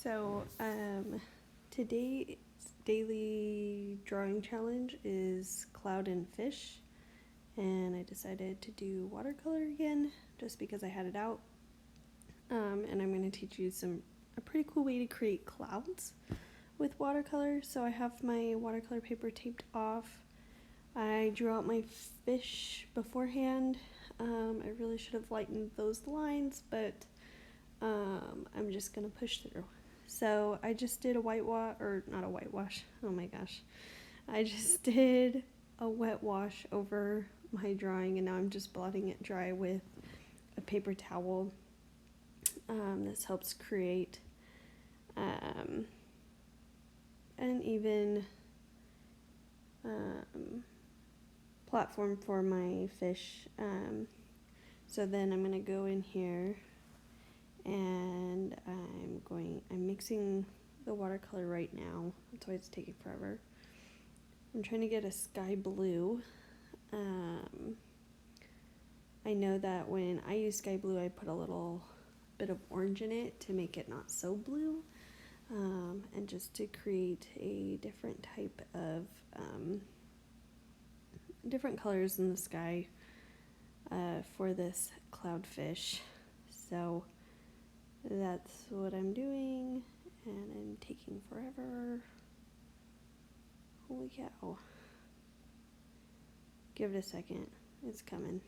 So, today's daily drawing challenge is Cloud+Fish, and I decided to do watercolor again just because I had it out. And I'm going to teach you a pretty cool way to create clouds with watercolor. So I have my watercolor paper taped off. I drew out my fish beforehand. I really should have lightened those lines, but I'm just going to push through. So I just did a whitewash, or not a whitewash, oh my gosh. I just did a wet wash over my drawing, and now I'm just blotting it dry with a paper towel. This helps create an even platform for my fish. So then I'm going to go in here and I'm mixing the watercolor right now. That's why it's taking forever. I'm trying to get a sky blue. I know that when I use sky blue, I put a little bit of orange in it to make it not so blue, and just to create a different type of different colors in the sky for this cloudfish. So that's what I'm doing, and I'm taking forever. Holy cow. Give it a second. It's coming.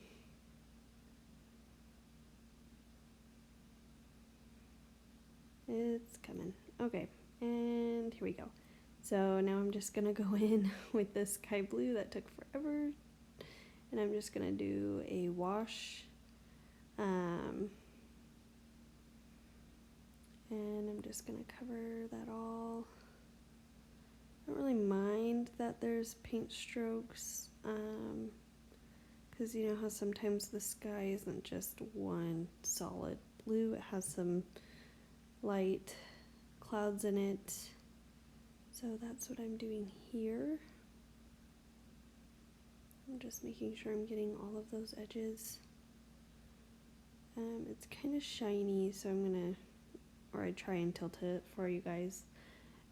It's coming. Okay, and here we go. So now I'm just gonna go in with this sky blue that took forever, and I'm just gonna do a wash. And I'm just gonna cover that all. I don't really mind that there's paint strokes, because you know how sometimes the sky isn't just one solid blue, it has some light clouds in it. So that's what I'm doing here. I'm just making sure I'm getting all of those edges. It's kind of shiny, so I try and tilt it for you guys.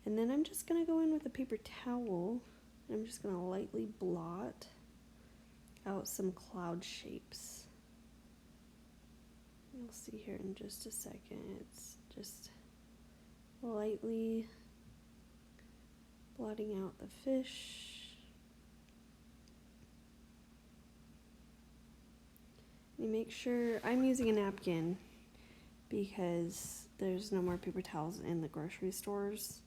And then I'm just gonna go in with a paper towel. I'm just gonna lightly blot out some cloud shapes. You'll see here in just a second. It's just lightly blotting out the fish. You make sure I'm using a napkin because there's no more paper towels in the grocery stores.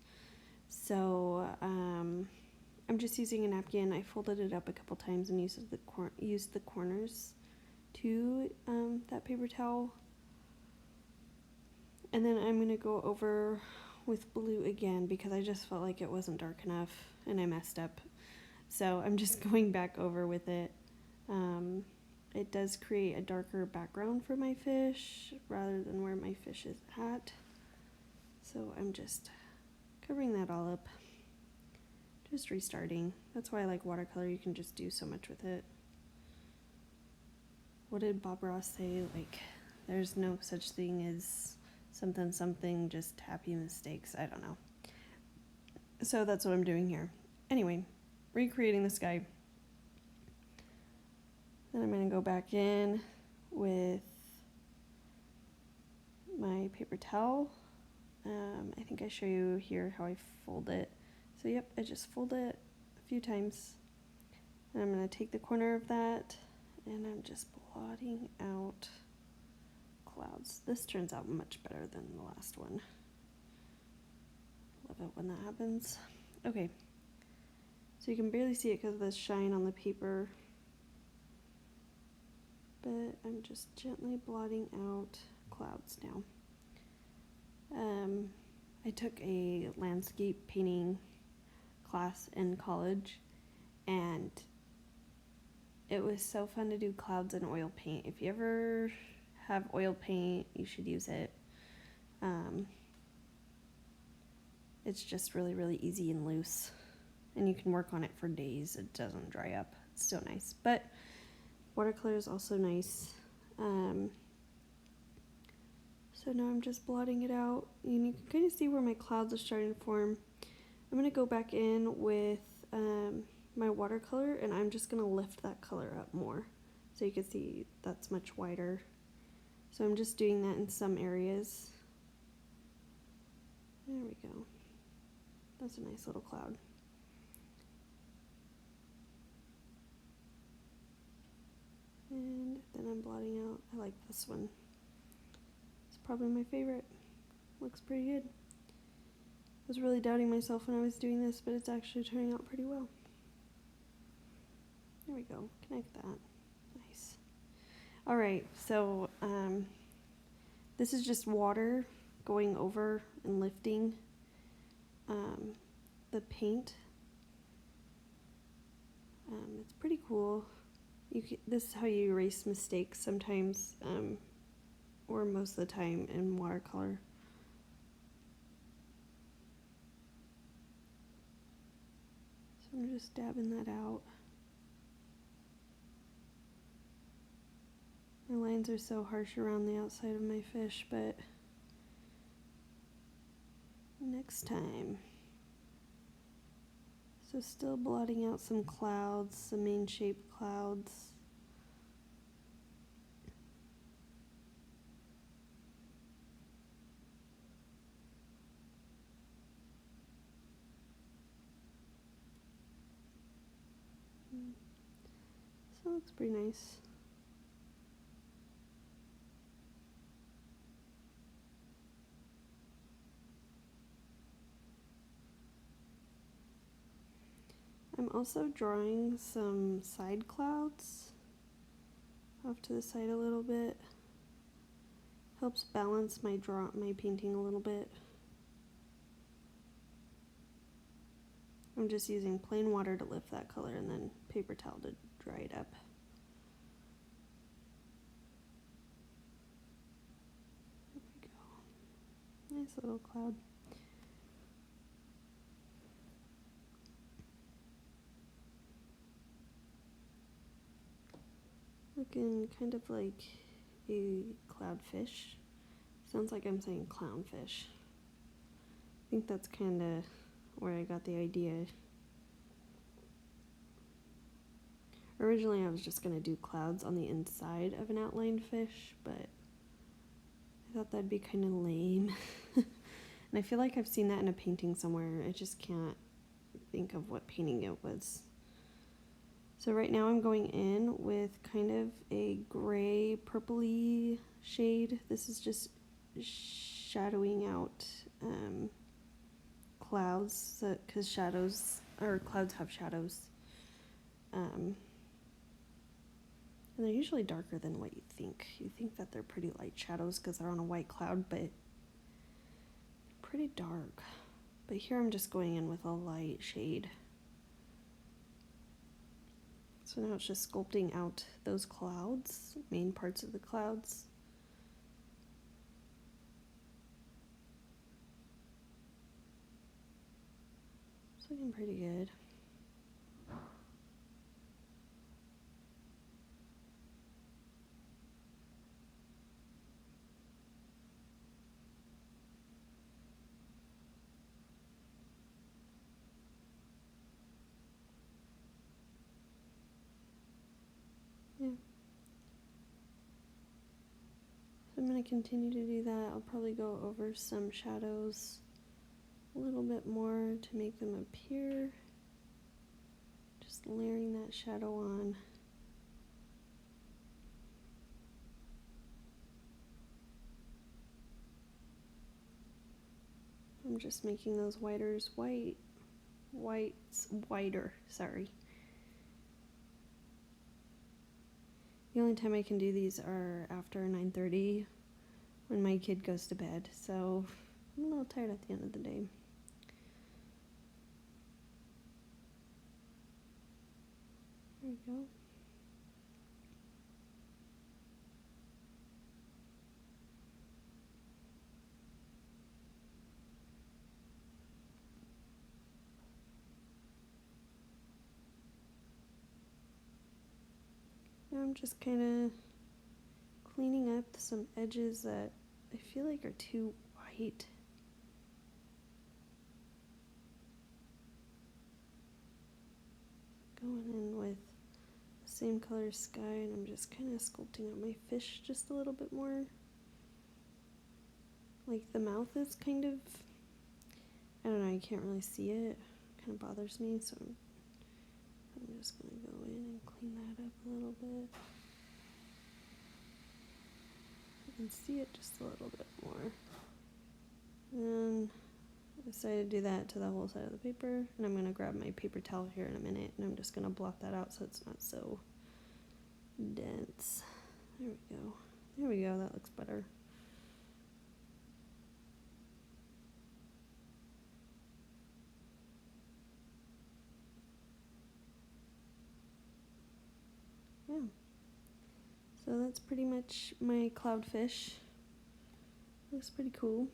So I'm just using a napkin. I folded it up a couple times and used the corners to that paper towel. And then I'm going to go over with blue again because I just felt like it wasn't dark enough and I messed up. So I'm just going back over with it. It does create a darker background for my fish rather than where my fish is at. So I'm just covering that all up. Just restarting. That's why I like watercolor. You can just do so much with it. What did Bob Ross say? Like, there's no such thing as something, just happy mistakes. I don't know. So that's what I'm doing here. Anyway, recreating the sky. Then I'm going to go back in with my paper towel. I think I show you here how I fold it. So yep, I just fold it a few times. And I'm going to take the corner of that and I'm just blotting out clouds. This turns out much better than the last one. Love it when that happens. Okay, so you can barely see it because of the shine on the paper. But I'm just gently blotting out clouds now. I took a landscape painting class in college, and it was so fun to do clouds in oil paint. If you ever have oil paint, you should use it. It's just really, really easy and loose, and you can work on it for days. It doesn't dry up. It's still nice, but watercolor is also nice. So So now I'm just blotting it out, and you can kind of see where my clouds are starting to form. I'm going to go back in with my watercolor, and I'm just going to lift that color up more. So you can see that's much wider. So I'm just doing that in some areas. There we go. That's a nice little cloud. And then I'm blotting out. I like this one. It's probably my favorite. Looks pretty good. I was really doubting myself when I was doing this, but it's actually turning out pretty well. There we go. Connect that. Nice. Alright, so this is just water going over and lifting the paint. It's pretty cool. This is how you erase mistakes sometimes, or most of the time in watercolor. So I'm just dabbing that out. My lines are so harsh around the outside of my fish, but next time. So still blotting out some clouds, some main shape clouds. So it looks pretty nice. I'm also drawing some side clouds off to the side a little bit. Helps balance my painting a little bit. I'm just using plain water to lift that color and then paper towel to dry it up. There we go. Nice little cloud. Looking kind of like a cloudfish. Sounds like I'm saying clownfish. I think that's kind of where I got the idea. Originally I was just going to do clouds on the inside of an outlined fish, but I thought that'd be kind of lame. And I feel like I've seen that in a painting somewhere. I just can't think of what painting it was. So right now I'm going in with kind of a gray purpley shade. This is just shadowing out clouds, because clouds have shadows. And they're usually darker than what you think. You think that they're pretty light shadows because they're on a white cloud, but they're pretty dark. But here I'm just going in with a light shade. So now it's just sculpting out those clouds, main parts of the clouds. It's looking pretty good. Yeah. So I'm going to continue to do that. I'll probably go over some shadows a little bit more to make them appear. Just layering that shadow on. I'm just making those whites wider, sorry. The only time I can do these are after 9:30 when my kid goes to bed, so I'm a little tired at the end of the day. There we go. Now I'm just kind of cleaning up some edges that I feel like are too white. Going in with the same color sky, and I'm just kind of sculpting out my fish just a little bit more. Like the mouth is kind of, I don't know, you can't really see it. Kind of bothers me, so I'm just going to go in and clean that up a little bit. You can see it just a little bit more. And I decided to do that to the whole side of the paper, and I'm going to grab my paper towel here in a minute, and I'm just going to blot that out so it's not so dense. There we go. There we go, that looks better. Yeah. So that's pretty much my cloudfish. Looks pretty cool.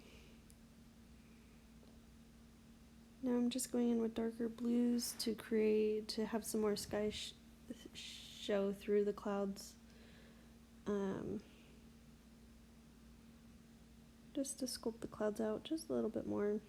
Now I'm just going in with darker blues to have some more sky show through the clouds. Just to sculpt the clouds out just a little bit more.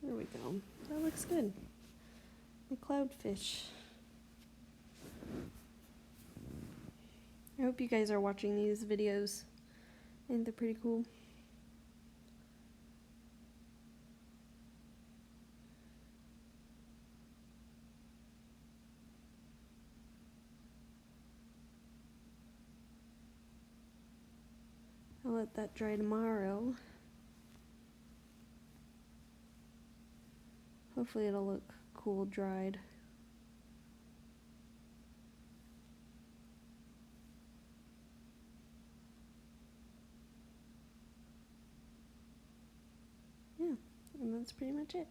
There we go. That looks good. My cloudfish. I hope you guys are watching these videos. I think they're pretty cool. I'll let that dry tomorrow. Hopefully it'll look cool dried. Yeah, and that's pretty much it.